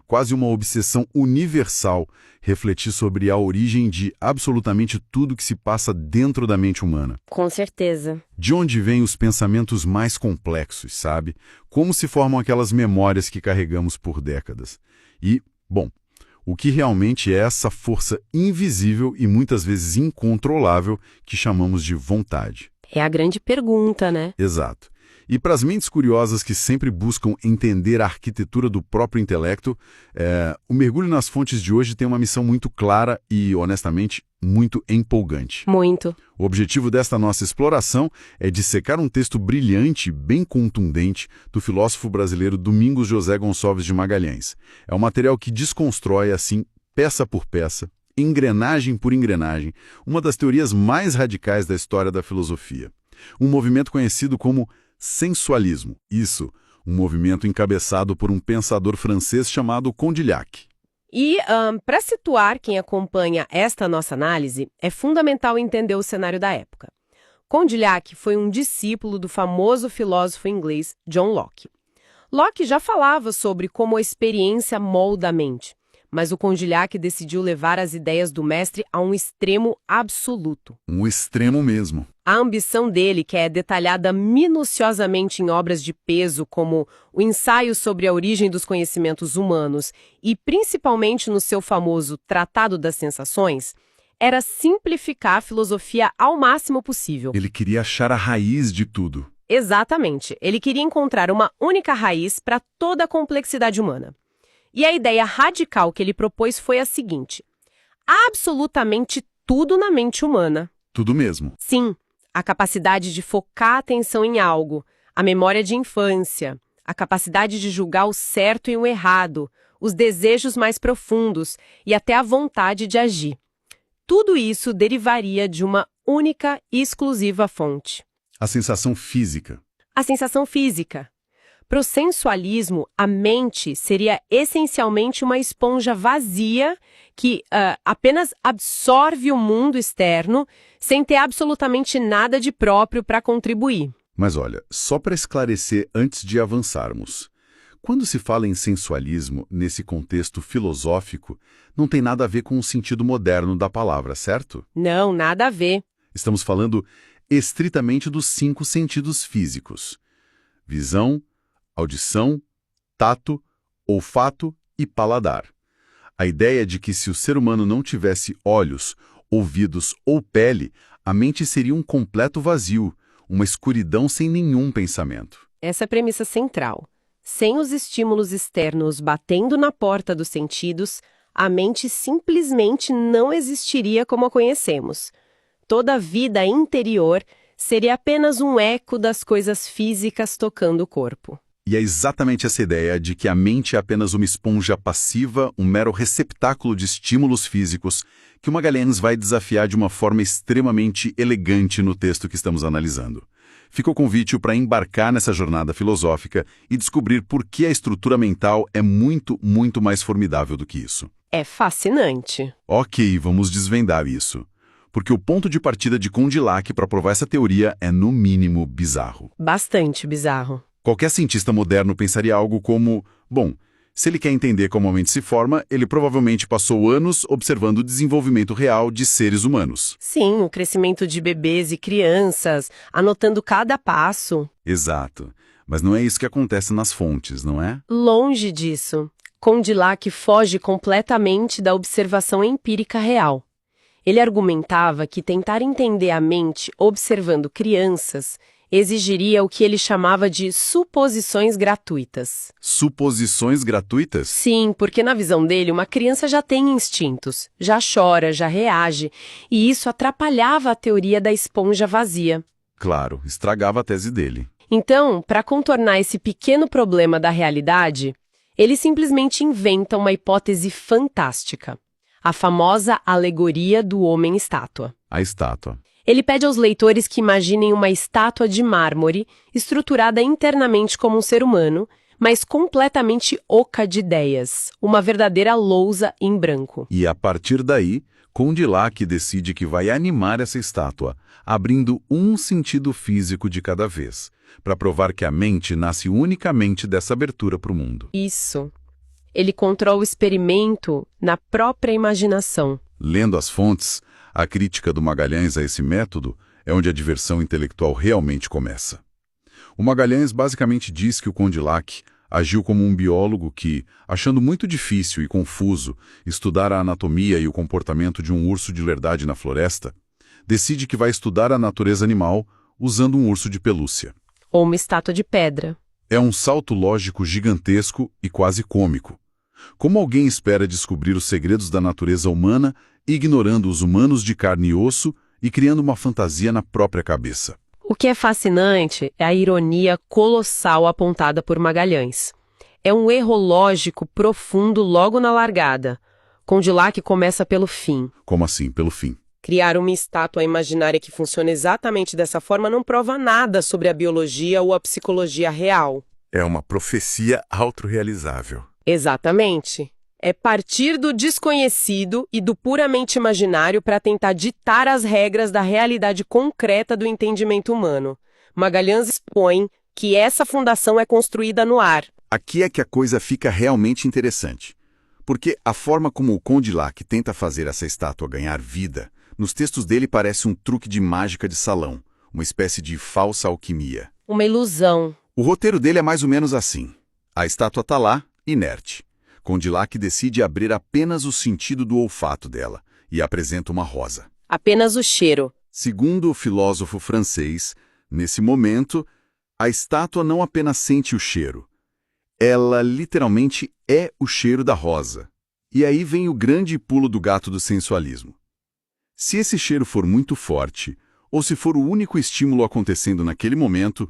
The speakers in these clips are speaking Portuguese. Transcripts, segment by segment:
Quase uma obsessão universal refletir sobre a origem de absolutamente tudo que se passa dentro da mente humana. Com certeza. De onde vêm os pensamentos mais complexos, sabe? Como se formam aquelas memórias que carregamos por décadas. E, bom, o que realmente é essa força invisível e muitas vezes incontrolável que chamamos de vontade? É a grande pergunta, né? Exato. E para as mentes curiosas que sempre buscam entender a arquitetura do próprio intelecto, o mergulho nas fontes de hoje tem uma missão muito clara e, honestamente, muito empolgante. Muito. O objetivo desta nossa exploração é dissecar um texto brilhante, bem contundente, do filósofo brasileiro Domingos José Gonçalves de Magalhães. É um material que desconstrói, assim, peça por peça, engrenagem por engrenagem, uma das teorias mais radicais da história da filosofia. Um movimento conhecido como sensualismo. Isso, um movimento encabeçado por um pensador francês chamado Condillac. E, para situar quem acompanha esta nossa análise, é fundamental entender o cenário da época. Condillac foi um discípulo do famoso filósofo inglês John Locke. Locke já falava sobre como a experiência molda a mente, mas o Condillac decidiu levar as ideias do mestre a um extremo absoluto. Um extremo mesmo. A ambição dele, que é detalhada minuciosamente em obras de peso como o Ensaio sobre a Origem dos Conhecimentos Humanos e principalmente no seu famoso Tratado das Sensações, era simplificar a filosofia ao máximo possível. Ele queria achar a raiz de tudo. Exatamente. Ele queria encontrar uma única raiz para toda a complexidade humana. E a ideia radical que ele propôs foi a seguinte: absolutamente tudo na mente humana. Tudo mesmo. Sim. A capacidade de focar a atenção em algo, a memória de infância, a capacidade de julgar o certo e o errado, os desejos mais profundos e até a vontade de agir. Tudo isso derivaria de uma única e exclusiva fonte. A sensação física. A sensação física. Para o sensualismo, a mente seria essencialmente uma esponja vazia que apenas absorve o mundo externo sem ter absolutamente nada de próprio para contribuir. Mas olha, só para esclarecer antes de avançarmos, quando se fala em sensualismo nesse contexto filosófico, não tem nada a ver com o sentido moderno da palavra, certo? Não, nada a ver. Estamos falando estritamente dos 5 sentidos físicos: visão, audição, tato, olfato e paladar. A ideia de que se o ser humano não tivesse olhos, ouvidos ou pele, a mente seria um completo vazio, uma escuridão sem nenhum pensamento. Essa é a premissa central. Sem os estímulos externos batendo na porta dos sentidos, a mente simplesmente não existiria como a conhecemos. Toda a vida interior seria apenas um eco das coisas físicas tocando o corpo. E é exatamente essa ideia de que a mente é apenas uma esponja passiva, um mero receptáculo de estímulos físicos, que o Magalhães vai desafiar de uma forma extremamente elegante no texto que estamos analisando. Fica o convite para embarcar nessa jornada filosófica e descobrir por que a estrutura mental é muito, muito mais formidável do que isso. É fascinante. Ok, vamos desvendar isso. Porque o ponto de partida de Condillac para provar essa teoria é, no mínimo, bizarro. Bastante bizarro. Qualquer cientista moderno pensaria algo como, bom, se ele quer entender como a mente se forma, ele provavelmente passou anos observando o desenvolvimento real de seres humanos. Sim, o crescimento de bebês e crianças, anotando cada passo. Exato. Mas não é isso que acontece nas fontes, não é? Longe disso. Condillac foge completamente da observação empírica real. Ele argumentava que tentar entender a mente observando crianças exigiria o que ele chamava de suposições gratuitas. Suposições gratuitas? Sim, porque na visão dele, uma criança já tem instintos, já chora, já reage, e isso atrapalhava a teoria da esponja vazia. Claro, estragava a tese dele. Então, para contornar esse pequeno problema da realidade, ele simplesmente inventa uma hipótese fantástica: a famosa alegoria do homem-estátua. A estátua. Ele pede aos leitores que imaginem uma estátua de mármore, estruturada internamente como um ser humano, mas completamente oca de ideias, uma verdadeira lousa em branco. E a partir daí, Condillac decide que vai animar essa estátua, abrindo um sentido físico de cada vez, para provar que a mente nasce unicamente dessa abertura para o mundo. Isso. Ele controla o experimento na própria imaginação. Lendo as fontes, a crítica do Magalhães a esse método é onde a diversão intelectual realmente começa. O Magalhães basicamente diz que o Condillac agiu como um biólogo que, achando muito difícil e confuso estudar a anatomia e o comportamento de um urso de verdade na floresta, decide que vai estudar a natureza animal usando um urso de pelúcia. Ou uma estátua de pedra. É um salto lógico gigantesco e quase cômico. Como alguém espera descobrir os segredos da natureza humana, ignorando os humanos de carne e osso e criando uma fantasia na própria cabeça? O que é fascinante é a ironia colossal apontada por Magalhães. É um erro lógico profundo logo na largada. Condillac começa pelo fim. Como assim, pelo fim? Criar uma estátua imaginária que funciona exatamente dessa forma não prova nada sobre a biologia ou a psicologia real. É uma profecia autorrealizável. Exatamente. É partir do desconhecido e do puramente imaginário para tentar ditar as regras da realidade concreta do entendimento humano. Magalhães expõe que essa fundação é construída no ar. Aqui é que a coisa fica realmente interessante. Porque a forma como o Condillac tenta fazer essa estátua ganhar vida, nos textos dele parece um truque de mágica de salão, uma espécie de falsa alquimia. Uma ilusão. O roteiro dele é mais ou menos assim. A estátua está lá, inerte. Condillac decide abrir apenas o sentido do olfato dela e apresenta uma rosa. Apenas o cheiro. Segundo o filósofo francês, nesse momento, a estátua não apenas sente o cheiro. Ela literalmente é o cheiro da rosa. E aí vem o grande pulo do gato do sensualismo. Se esse cheiro for muito forte, ou se for o único estímulo acontecendo naquele momento,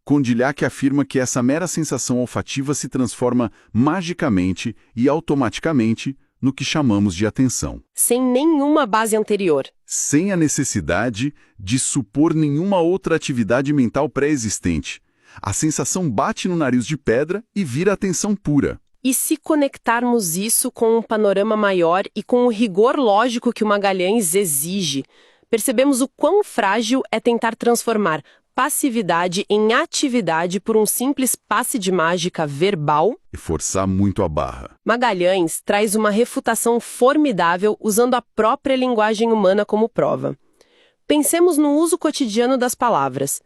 Condillac afirma que essa mera sensação olfativa se transforma magicamente e automaticamente no que chamamos de atenção. Sem nenhuma base anterior. Sem a necessidade de supor nenhuma outra atividade mental pré-existente. A sensação bate no nariz de pedra e vira atenção pura. E se conectarmos isso com um panorama maior e com o rigor lógico que o Magalhães exige, percebemos o quão frágil é tentar transformar passividade em atividade por um simples passe de mágica verbal. E forçar muito a barra. Magalhães traz uma refutação formidável usando a própria linguagem humana como prova. Pensemos no uso cotidiano das palavras.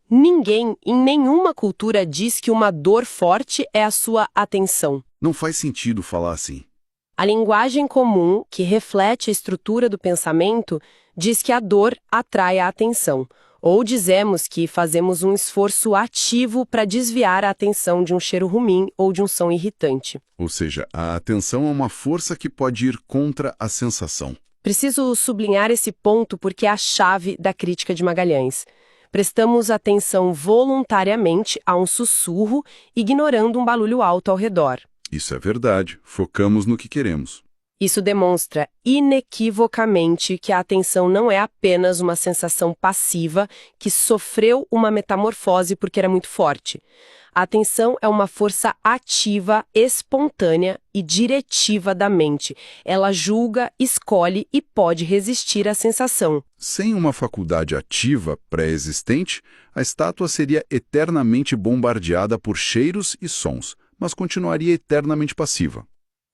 Ninguém, em nenhuma cultura, diz que uma dor forte é a sua atenção. Não faz sentido falar assim. A linguagem comum, que reflete a estrutura do pensamento, diz que a dor atrai a atenção. Ou dizemos que fazemos um esforço ativo para desviar a atenção de um cheiro ruim ou de um som irritante. Ou seja, a atenção é uma força que pode ir contra a sensação. Preciso sublinhar esse ponto porque é a chave da crítica de Magalhães. Prestamos atenção voluntariamente a um sussurro, ignorando um barulho alto ao redor. Isso é verdade. Focamos no que queremos. Isso demonstra inequivocamente que a atenção não é apenas uma sensação passiva que sofreu uma metamorfose porque era muito forte. A atenção é uma força ativa, espontânea e diretiva da mente. Ela julga, escolhe e pode resistir à sensação. Sem uma faculdade ativa pré-existente, a estátua seria eternamente bombardeada por cheiros e sons, mas continuaria eternamente passiva.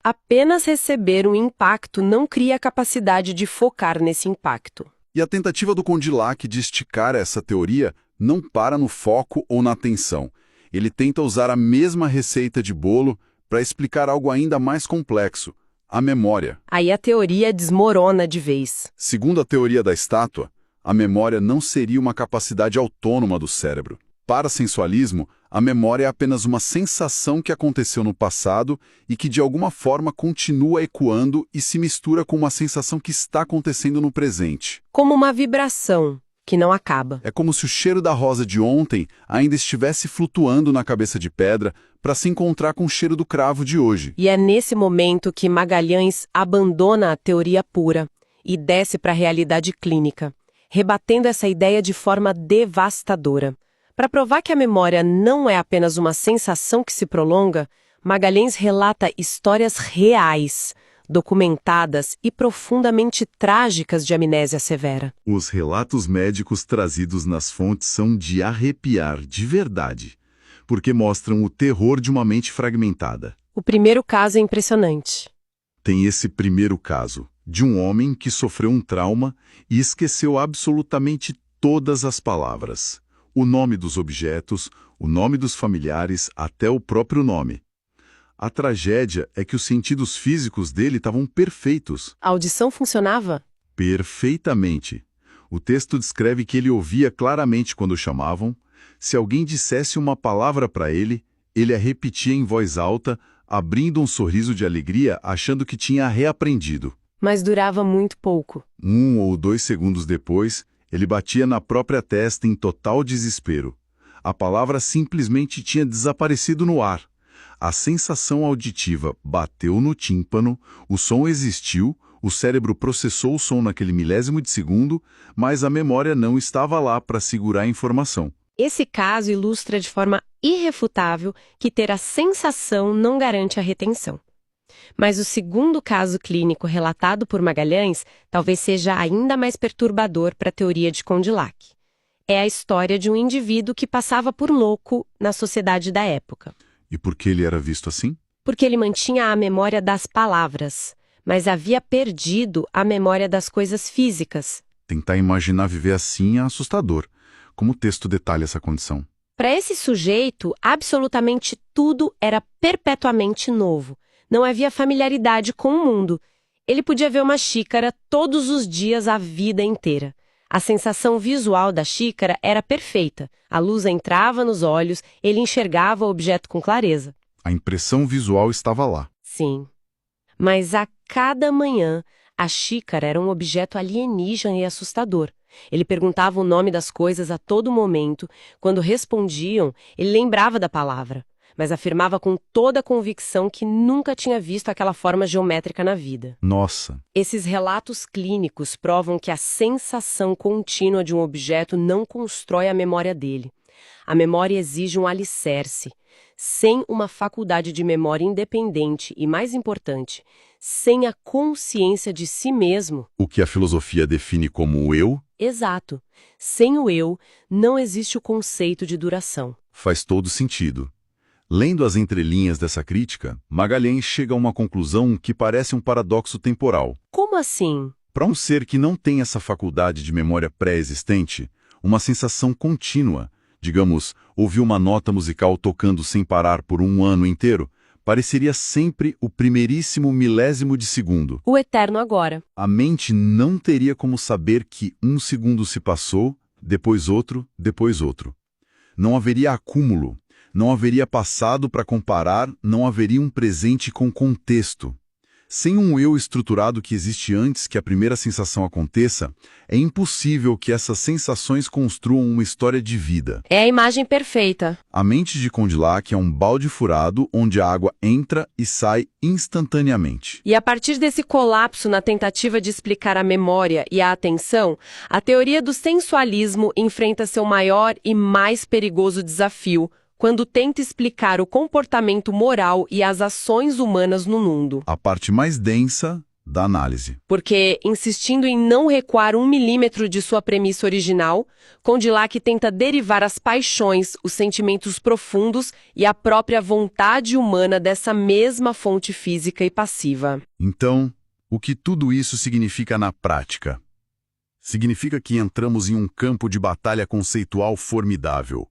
Apenas receber um impacto não cria a capacidade de focar nesse impacto. E a tentativa do Condillac de esticar essa teoria não para no foco ou na atenção. Ele tenta usar a mesma receita de bolo para explicar algo ainda mais complexo, a memória. Aí a teoria desmorona de vez. Segundo a teoria da estátua, a memória não seria uma capacidade autônoma do cérebro. Para sensualismo, a memória é apenas uma sensação que aconteceu no passado e que de alguma forma continua ecoando e se mistura com uma sensação que está acontecendo no presente. Como uma vibração que não acaba. É como se o cheiro da rosa de ontem ainda estivesse flutuando na cabeça de pedra para se encontrar com o cheiro do cravo de hoje. E é nesse momento que Magalhães abandona a teoria pura e desce para a realidade clínica, rebatendo essa ideia de forma devastadora. Para provar que a memória não é apenas uma sensação que se prolonga, Magalhães relata histórias reais, documentadas e profundamente trágicas de amnésia severa. Os relatos médicos trazidos nas fontes são de arrepiar, de verdade, porque mostram o terror de uma mente fragmentada. O primeiro caso é impressionante. Tem esse primeiro caso, de um homem que sofreu um trauma e esqueceu absolutamente todas as palavras. O nome dos objetos, o nome dos familiares, até o próprio nome. A tragédia é que os sentidos físicos dele estavam perfeitos. A audição funcionava? Perfeitamente. O texto descreve que ele ouvia claramente quando chamavam. Se alguém dissesse uma palavra para ele, ele a repetia em voz alta, abrindo um sorriso de alegria, achando que tinha reaprendido. Mas durava muito pouco. 1 ou 2 segundos depois, ele batia na própria testa em total desespero. A palavra simplesmente tinha desaparecido no ar. A sensação auditiva bateu no tímpano, o som existiu, o cérebro processou o som naquele milésimo de segundo, mas a memória não estava lá para segurar a informação. Esse caso ilustra de forma irrefutável que ter a sensação não garante a retenção. Mas o segundo caso clínico relatado por Magalhães talvez seja ainda mais perturbador para a teoria de Condillac. É a história de um indivíduo que passava por louco na sociedade da época. E por que ele era visto assim? Porque ele mantinha a memória das palavras, mas havia perdido a memória das coisas físicas. Tentar imaginar viver assim é assustador. Como o texto detalha essa condição? Para esse sujeito, absolutamente tudo era perpetuamente novo. Não havia familiaridade com o mundo. Ele podia ver uma xícara todos os dias a vida inteira. A sensação visual da xícara era perfeita. A luz entrava nos olhos, ele enxergava o objeto com clareza. A impressão visual estava lá. Sim. Mas a cada manhã, a xícara era um objeto alienígena e assustador. Ele perguntava o nome das coisas a todo momento. Quando respondiam, ele lembrava da palavra, mas afirmava com toda a convicção que nunca tinha visto aquela forma geométrica na vida. Nossa! Esses relatos clínicos provam que a sensação contínua de um objeto não constrói a memória dele. A memória exige um alicerce. Sem uma faculdade de memória independente e, mais importante, sem a consciência de si mesmo... O que a filosofia define como o eu? Exato. Sem o eu, não existe o conceito de duração. Faz todo sentido. Lendo as entrelinhas dessa crítica, Magalhães chega a uma conclusão que parece um paradoxo temporal. Como assim? Para um ser que não tem essa faculdade de memória pré-existente, uma sensação contínua, digamos, ouvir uma nota musical tocando sem parar por um ano inteiro, pareceria sempre o primeiríssimo milésimo de segundo. O eterno agora. A mente não teria como saber que um segundo se passou, depois outro, depois outro. Não haveria acúmulo, não haveria passado para comparar, não haveria um presente com contexto. Sem um eu estruturado que existe antes que a primeira sensação aconteça, é impossível que essas sensações construam uma história de vida. É a imagem perfeita. A mente de Condillac é um balde furado onde a água entra e sai instantaneamente. E a partir desse colapso na tentativa de explicar a memória e a atenção, a teoria do sensualismo enfrenta seu maior e mais perigoso desafio, quando tenta explicar o comportamento moral e as ações humanas no mundo. A parte mais densa da análise. Porque, insistindo em não recuar 1 milímetro de sua premissa original, Condillac tenta derivar as paixões, os sentimentos profundos e a própria vontade humana dessa mesma fonte física e passiva. Então, o que tudo isso significa na prática? Significa que entramos em um campo de batalha conceitual formidável.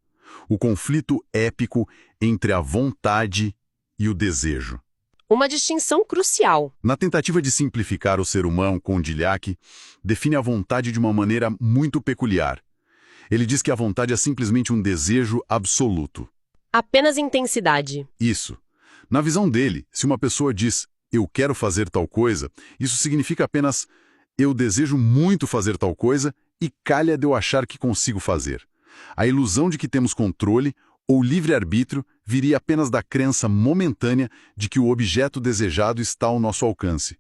O conflito épico entre a vontade e o desejo. Uma distinção crucial. Na tentativa de simplificar o ser humano, Condillac define a vontade de uma maneira muito peculiar. Ele diz que a vontade é simplesmente um desejo absoluto. Apenas intensidade. Isso. Na visão dele, se uma pessoa diz, eu quero fazer tal coisa, isso significa apenas, eu desejo muito fazer tal coisa e calha de eu achar que consigo fazer. A ilusão de que temos controle ou livre-arbítrio viria apenas da crença momentânea de que o objeto desejado está ao nosso alcance.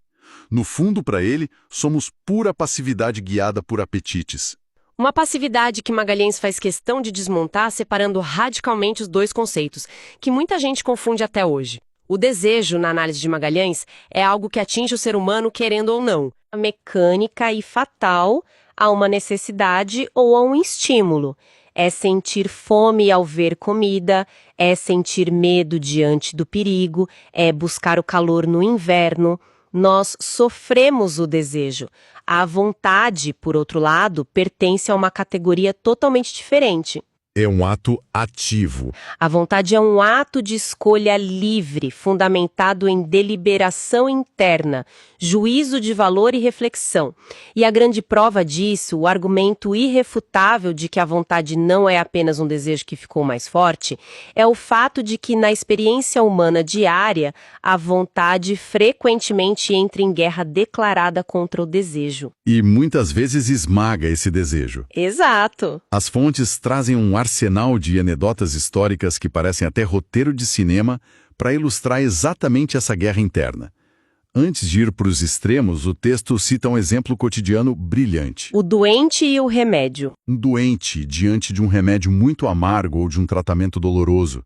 No fundo, para ele, somos pura passividade guiada por apetites. Uma passividade que Magalhães faz questão de desmontar separando radicalmente os dois conceitos, que muita gente confunde até hoje. O desejo, na análise de Magalhães, é algo que atinge o ser humano querendo ou não. Mecânica e fatal a uma necessidade ou a um estímulo. É sentir fome ao ver comida, é sentir medo diante do perigo, é buscar o calor no inverno. Nós sofremos o desejo. A vontade, por outro lado, pertence a uma categoria totalmente diferente. É um ato ativo. A vontade é um ato de escolha livre, fundamentado em deliberação interna, juízo de valor e reflexão. E a grande prova disso, o argumento irrefutável de que a vontade não é apenas um desejo que ficou mais forte, é o fato de que na experiência humana diária, a vontade frequentemente entra em guerra declarada contra o desejo. E muitas vezes esmaga esse desejo. Exato. As fontes trazem um arsenal de anedotas históricas que parecem até roteiro de cinema para ilustrar exatamente essa guerra interna. Antes de ir para os extremos, o texto cita um exemplo cotidiano brilhante. O doente e o remédio. Um doente diante de um remédio muito amargo ou de um tratamento doloroso.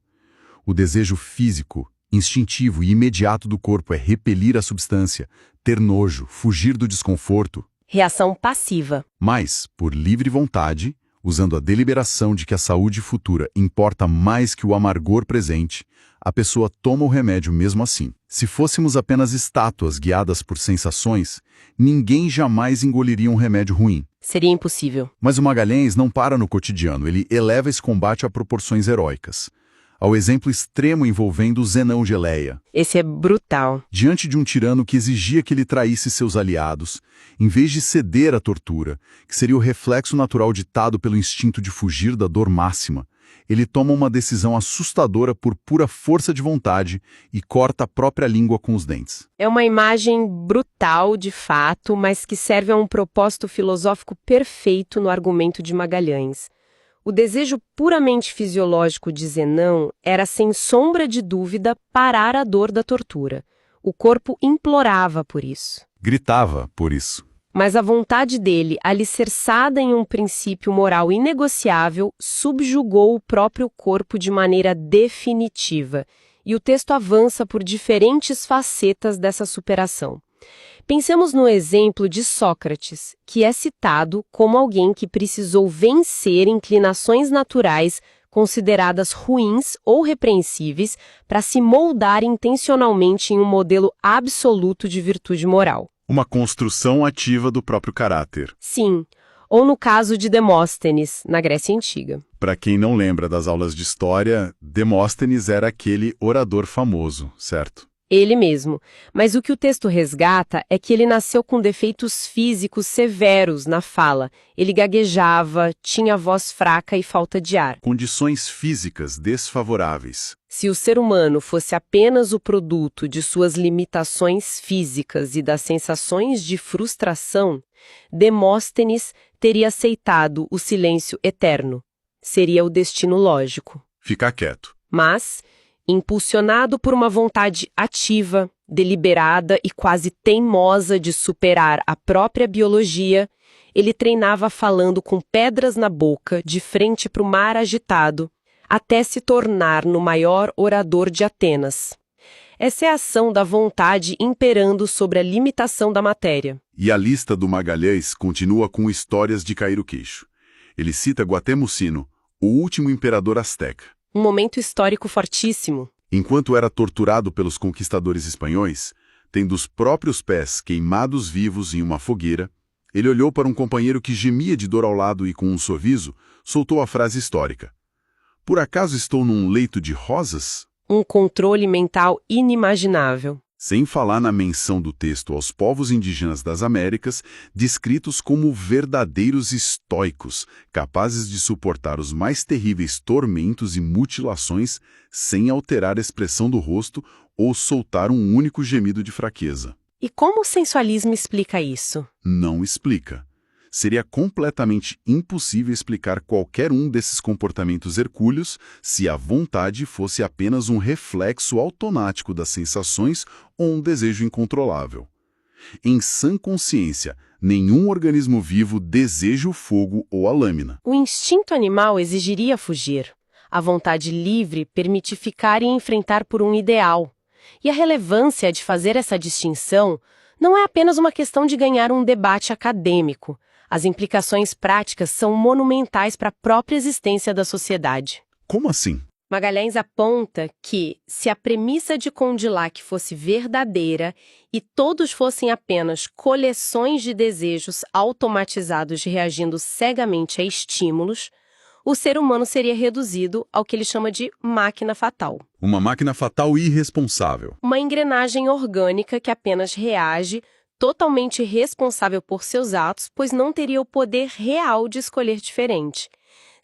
O desejo físico, instintivo e imediato do corpo é repelir a substância, ter nojo, fugir do desconforto. Reação passiva. Mas, por livre vontade, usando a deliberação de que a saúde futura importa mais que o amargor presente, a pessoa toma o remédio mesmo assim. Se fôssemos apenas estátuas guiadas por sensações, ninguém jamais engoliria um remédio ruim. Seria impossível. Mas o Magalhães não para no cotidiano, ele eleva esse combate a proporções heróicas. Ao exemplo extremo envolvendo Zenão Geleia. Esse é brutal. Diante de um tirano que exigia que ele traísse seus aliados, em vez de ceder à tortura, que seria o reflexo natural ditado pelo instinto de fugir da dor máxima, ele toma uma decisão assustadora por pura força de vontade e corta a própria língua com os dentes. É uma imagem brutal, de fato, mas que serve a um propósito filosófico perfeito no argumento de Magalhães. O desejo puramente fisiológico de Zenão era, sem sombra de dúvida, parar a dor da tortura. O corpo implorava por isso. Gritava por isso. Mas a vontade dele, alicerçada em um princípio moral inegociável, subjugou o próprio corpo de maneira definitiva. E o texto avança por diferentes facetas dessa superação. Pensemos no exemplo de Sócrates, que é citado como alguém que precisou vencer inclinações naturais consideradas ruins ou repreensíveis para se moldar intencionalmente em um modelo absoluto de virtude moral. Uma construção ativa do próprio caráter. Sim, ou no caso de Demóstenes, na Grécia Antiga. Para quem não lembra das aulas de história, Demóstenes era aquele orador famoso, certo? Ele mesmo. Mas o que o texto resgata é que ele nasceu com defeitos físicos severos na fala. Ele gaguejava, tinha voz fraca e falta de ar. Condições físicas desfavoráveis. Se o ser humano fosse apenas o produto de suas limitações físicas e das sensações de frustração, Demóstenes teria aceitado o silêncio eterno. Seria o destino lógico. Ficar quieto. Mas, impulsionado por uma vontade ativa, deliberada e quase teimosa de superar a própria biologia, ele treinava falando com pedras na boca, de frente para o mar agitado, até se tornar no maior orador de Atenas. Essa é a ação da vontade imperando sobre a limitação da matéria. E a lista do Magalhães continua com histórias de cair o queixo. Ele cita Guatemocino, o último imperador asteca. Um momento histórico fortíssimo. Enquanto era torturado pelos conquistadores espanhóis, tendo os próprios pés queimados vivos em uma fogueira, ele olhou para um companheiro que gemia de dor ao lado e, com um sorriso, soltou a frase histórica: "Por acaso estou num leito de rosas?" Um controle mental inimaginável. Sem falar na menção do texto aos povos indígenas das Américas, descritos como verdadeiros estoicos, capazes de suportar os mais terríveis tormentos e mutilações sem alterar a expressão do rosto ou soltar um único gemido de fraqueza. E como o sensualismo explica isso? Não explica. Seria completamente impossível explicar qualquer um desses comportamentos hercúleos se a vontade fosse apenas um reflexo automático das sensações ou um desejo incontrolável. Em sã consciência, nenhum organismo vivo deseja o fogo ou a lâmina. O instinto animal exigiria fugir. A vontade livre permite ficar e enfrentar por um ideal. E a relevância de fazer essa distinção não é apenas uma questão de ganhar um debate acadêmico. As implicações práticas são monumentais para a própria existência da sociedade. Como assim? Magalhães aponta que, se a premissa de Condillac fosse verdadeira e todos fossem apenas coleções de desejos automatizados reagindo cegamente a estímulos, o ser humano seria reduzido ao que ele chama de máquina fatal. Uma máquina fatal e irresponsável. Uma engrenagem orgânica que apenas reage, totalmente responsável por seus atos, pois não teria o poder real de escolher diferente.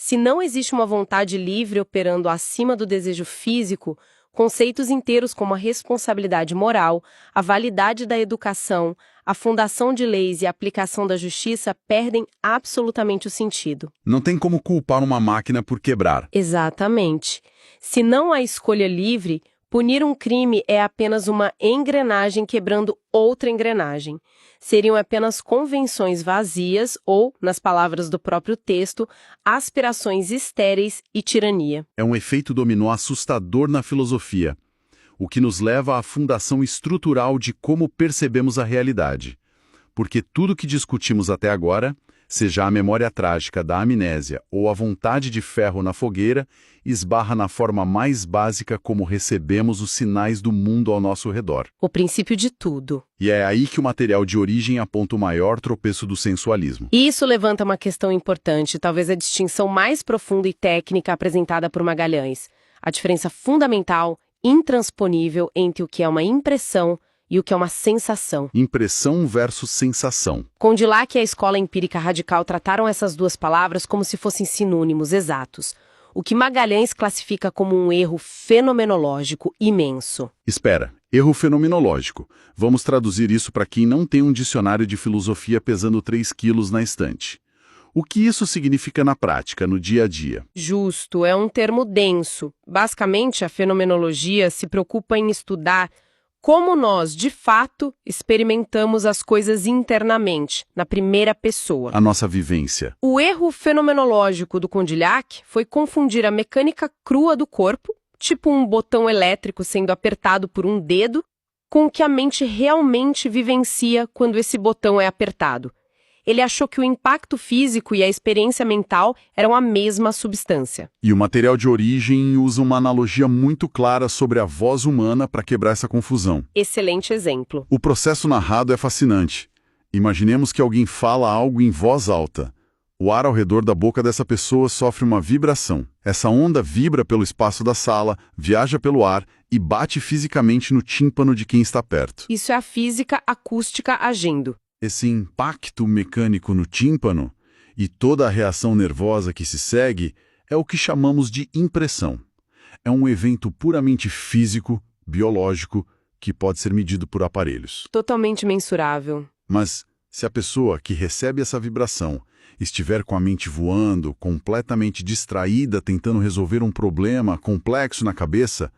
Se não existe uma vontade livre operando acima do desejo físico, conceitos inteiros como a responsabilidade moral, a validade da educação, a fundação de leis e a aplicação da justiça perdem absolutamente o sentido. Não tem como culpar uma máquina por quebrar. Exatamente. Se não há escolha livre, punir um crime é apenas uma engrenagem quebrando outra engrenagem. Seriam apenas convenções vazias ou, nas palavras do próprio texto, aspirações estéreis e tirania. É um efeito dominó assustador na filosofia, o que nos leva à fundação estrutural de como percebemos a realidade. Porque tudo que discutimos até agora, seja a memória trágica da amnésia ou a vontade de ferro na fogueira, esbarra na forma mais básica como recebemos os sinais do mundo ao nosso redor. O princípio de tudo. E é aí que o material de origem aponta o maior tropeço do sensualismo. E isso levanta uma questão importante, talvez a distinção mais profunda e técnica apresentada por Magalhães. A diferença fundamental, intransponível, entre o que é uma impressão e o que é uma sensação. Impressão versus sensação. Condillac e a escola empírica radical trataram essas duas palavras como se fossem sinônimos exatos, o que Magalhães classifica como um erro fenomenológico imenso. Espera, erro fenomenológico. Vamos traduzir isso para quem não tem um dicionário de filosofia pesando 3 quilos na estante. O que isso significa na prática, no dia a dia? Justo, é um termo denso. Basicamente, a fenomenologia se preocupa em estudar como nós, de fato, experimentamos as coisas internamente, na primeira pessoa. A nossa vivência. O erro fenomenológico do Condillac foi confundir a mecânica crua do corpo, tipo um botão elétrico sendo apertado por um dedo, com o que a mente realmente vivencia quando esse botão é apertado. Ele achou que o impacto físico e a experiência mental eram a mesma substância. E o material de origem usa uma analogia muito clara sobre a voz humana para quebrar essa confusão. Excelente exemplo. O processo narrado é fascinante. Imaginemos que alguém fala algo em voz alta. O ar ao redor da boca dessa pessoa sofre uma vibração. Essa onda vibra pelo espaço da sala, viaja pelo ar e bate fisicamente no tímpano de quem está perto. Isso é a física acústica agindo. Esse impacto mecânico no tímpano e toda a reação nervosa que se segue é o que chamamos de impressão. É um evento puramente físico, biológico, que pode ser medido por aparelhos. Totalmente mensurável. Mas, se a pessoa que recebe essa vibração estiver com a mente voando, completamente distraída, tentando resolver um problema complexo na cabeça,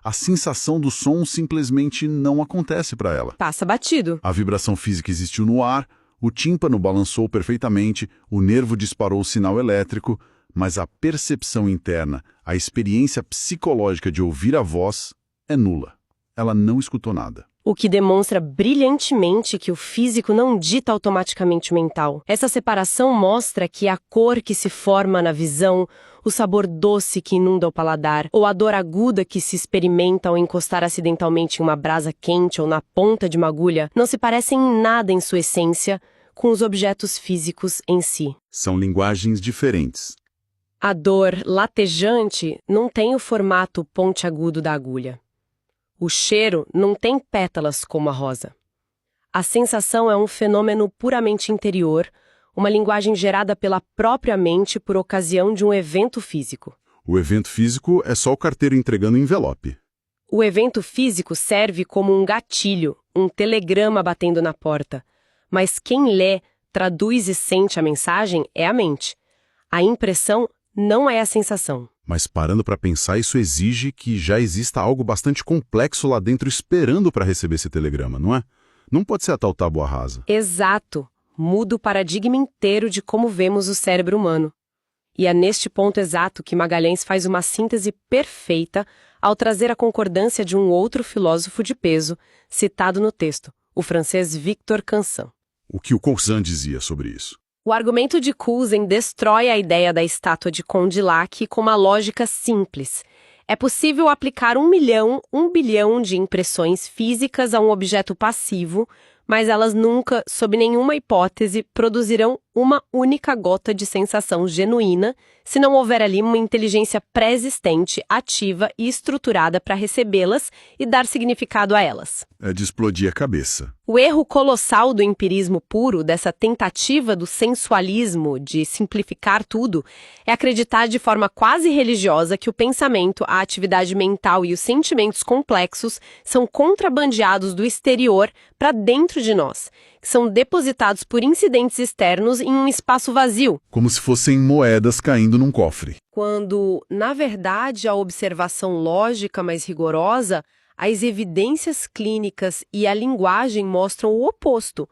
a sensação do som simplesmente não acontece para ela. Passa batido. A vibração física existiu no ar, o tímpano balançou perfeitamente, o nervo disparou o sinal elétrico, mas a percepção interna, a experiência psicológica de ouvir a voz, é nula. Ela não escutou nada. O que demonstra brilhantemente que o físico não dita automaticamente o mental. Essa separação mostra que a cor que se forma na visão, o sabor doce que inunda o paladar, ou a dor aguda que se experimenta ao encostar acidentalmente em uma brasa quente ou na ponta de uma agulha, não se parecem em nada em sua essência com os objetos físicos em si. São linguagens diferentes. A dor latejante não tem o formato pontiagudo da agulha. O cheiro não tem pétalas como a rosa. A sensação é um fenômeno puramente interior, uma linguagem gerada pela própria mente por ocasião de um evento físico. O evento físico é só o carteiro entregando o envelope. O evento físico serve como um gatilho, um telegrama batendo na porta. Mas quem lê, traduz e sente a mensagem é a mente. A impressão não é a sensação. Mas parando para pensar, isso exige que já exista algo bastante complexo lá dentro esperando para receber esse telegrama, não é? Não pode ser a tal tábua rasa. Exato. Muda o paradigma inteiro de como vemos o cérebro humano. E é neste ponto exato que Magalhães faz uma síntese perfeita ao trazer a concordância de um outro filósofo de peso, citado no texto, o francês Victor Cansan. O que o Cousin dizia sobre isso? O argumento de Cousin destrói a ideia da estátua de Condillac com uma lógica simples. É possível aplicar 1 milhão, 1 bilhão de impressões físicas a um objeto passivo, mas elas nunca, sob nenhuma hipótese, produzirão uma única gota de sensação genuína se não houver ali uma inteligência pré-existente, ativa e estruturada para recebê-las e dar significado a elas. É de explodir a cabeça. O erro colossal do empirismo puro, dessa tentativa do sensualismo de simplificar tudo, é acreditar de forma quase religiosa que o pensamento, a atividade mental e os sentimentos complexos são contrabandeados do exterior para dentro de nós, que são depositados por incidentes externos em um espaço vazio. Como se fossem moedas caindo num cofre. Quando, na verdade, a observação lógica mais rigorosa, as evidências clínicas e a linguagem mostram o oposto.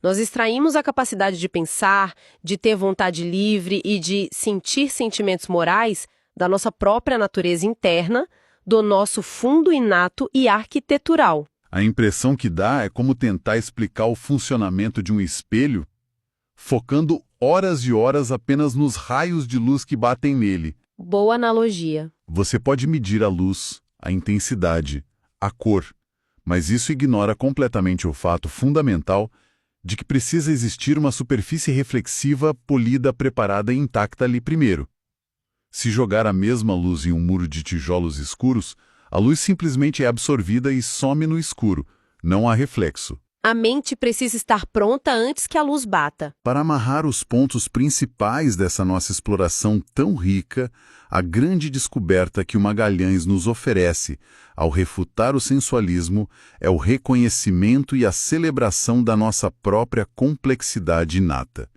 Nós extraímos a capacidade de pensar, de ter vontade livre e de sentir sentimentos morais da nossa própria natureza interna, do nosso fundo inato e arquitetural. A impressão que dá é como tentar explicar o funcionamento de um espelho, focando horas e horas apenas nos raios de luz que batem nele. Boa analogia. Você pode medir a luz, a intensidade, a cor, mas isso ignora completamente o fato fundamental de que precisa existir uma superfície reflexiva, polida, preparada e intacta ali primeiro. Se jogar a mesma luz em um muro de tijolos escuros, a luz simplesmente é absorvida e some no escuro, não há reflexo. A mente precisa estar pronta antes que a luz bata. Para amarrar os pontos principais dessa nossa exploração tão rica, a grande descoberta que o Magalhães nos oferece ao refutar o sensualismo é o reconhecimento e a celebração da nossa própria complexidade inata.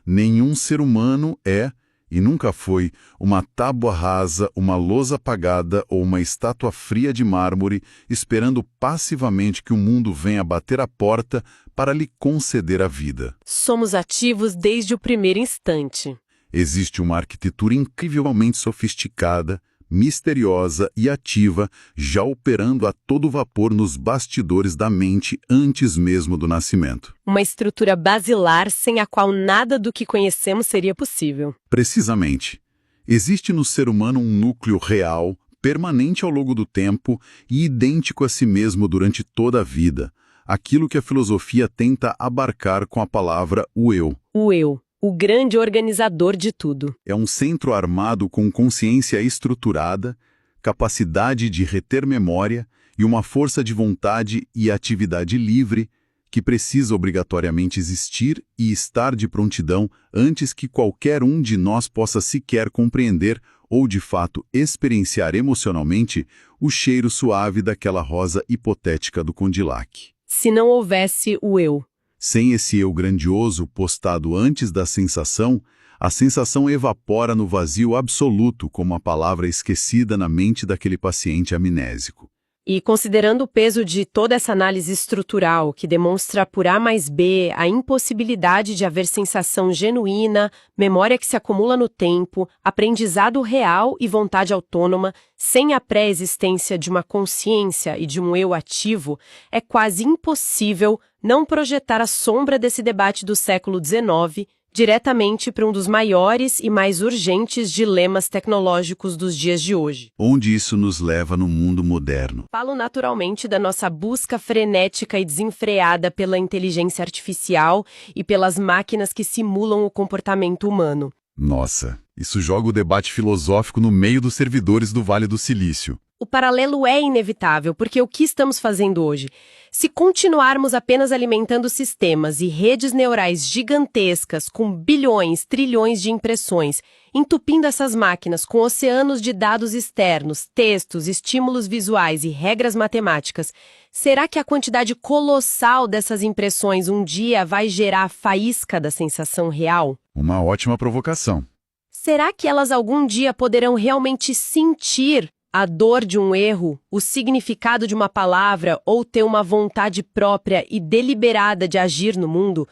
Nenhum ser humano é, e nunca foi, uma tábua rasa, uma lousa apagada ou uma estátua fria de mármore, esperando passivamente que o mundo venha bater a porta para lhe conceder a vida. Somos ativos desde o primeiro instante. Existe uma arquitetura incrivelmente sofisticada, misteriosa e ativa, já operando a todo vapor nos bastidores da mente antes mesmo do nascimento. Uma estrutura basilar sem a qual nada do que conhecemos seria possível. Precisamente. Existe no ser humano um núcleo real, permanente ao longo do tempo e idêntico a si mesmo durante toda a vida. Aquilo que a filosofia tenta abarcar com a palavra o eu. O eu. O grande organizador de tudo. É um centro armado com consciência estruturada, capacidade de reter memória e uma força de vontade e atividade livre que precisa obrigatoriamente existir e estar de prontidão antes que qualquer um de nós possa sequer compreender ou, de fato, experienciar emocionalmente o cheiro suave daquela rosa hipotética do Condillac. Se não houvesse o eu. Sem esse eu grandioso postado antes da sensação, a sensação evapora no vazio absoluto como a palavra esquecida na mente daquele paciente amnésico. E considerando o peso de toda essa análise estrutural que demonstra por A mais B a impossibilidade de haver sensação genuína, memória que se acumula no tempo, aprendizado real e vontade autônoma, sem a pré-existência de uma consciência e de um eu ativo, é quase impossível não projetar a sombra desse debate do século XIX diretamente para um dos maiores e mais urgentes dilemas tecnológicos dos dias de hoje. Onde isso nos leva no mundo moderno? Falo naturalmente da nossa busca frenética e desenfreada pela inteligência artificial e pelas máquinas que simulam o comportamento humano. Nossa, isso joga o debate filosófico no meio dos servidores do Vale do Silício. O paralelo é inevitável, porque o que estamos fazendo hoje? Se continuarmos apenas alimentando sistemas e redes neurais gigantescas com bilhões, trilhões de impressões, entupindo essas máquinas com oceanos de dados externos, textos, estímulos visuais e regras matemáticas, será que a quantidade colossal dessas impressões um dia vai gerar a faísca da sensação real? Uma ótima provocação. Será que elas algum dia poderão realmente sentir a dor de um erro, o significado de uma palavra ou ter uma vontade própria e deliberada de agir no mundo?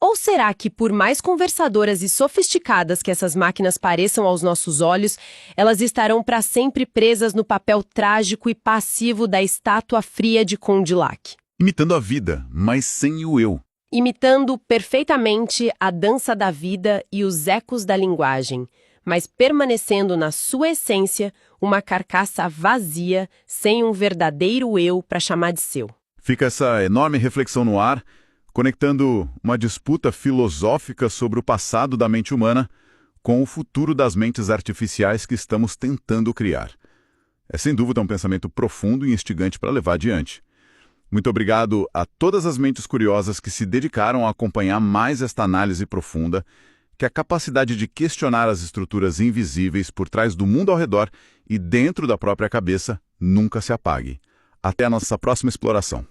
Ou será que, por mais conversadoras e sofisticadas que essas máquinas pareçam aos nossos olhos, elas estarão para sempre presas no papel trágico e passivo da estátua fria de Condillac? Imitando a vida, mas sem o eu. Imitando perfeitamente a dança da vida e os ecos da linguagem, mas permanecendo na sua essência uma carcaça vazia, sem um verdadeiro eu para chamar de seu. Fica essa enorme reflexão no ar, conectando uma disputa filosófica sobre o passado da mente humana com o futuro das mentes artificiais que estamos tentando criar. É sem dúvida um pensamento profundo e instigante para levar adiante. Muito obrigado a todas as mentes curiosas que se dedicaram a acompanhar mais esta análise profunda, que a capacidade de questionar as estruturas invisíveis por trás do mundo ao redor e dentro da própria cabeça nunca se apague. Até a nossa próxima exploração.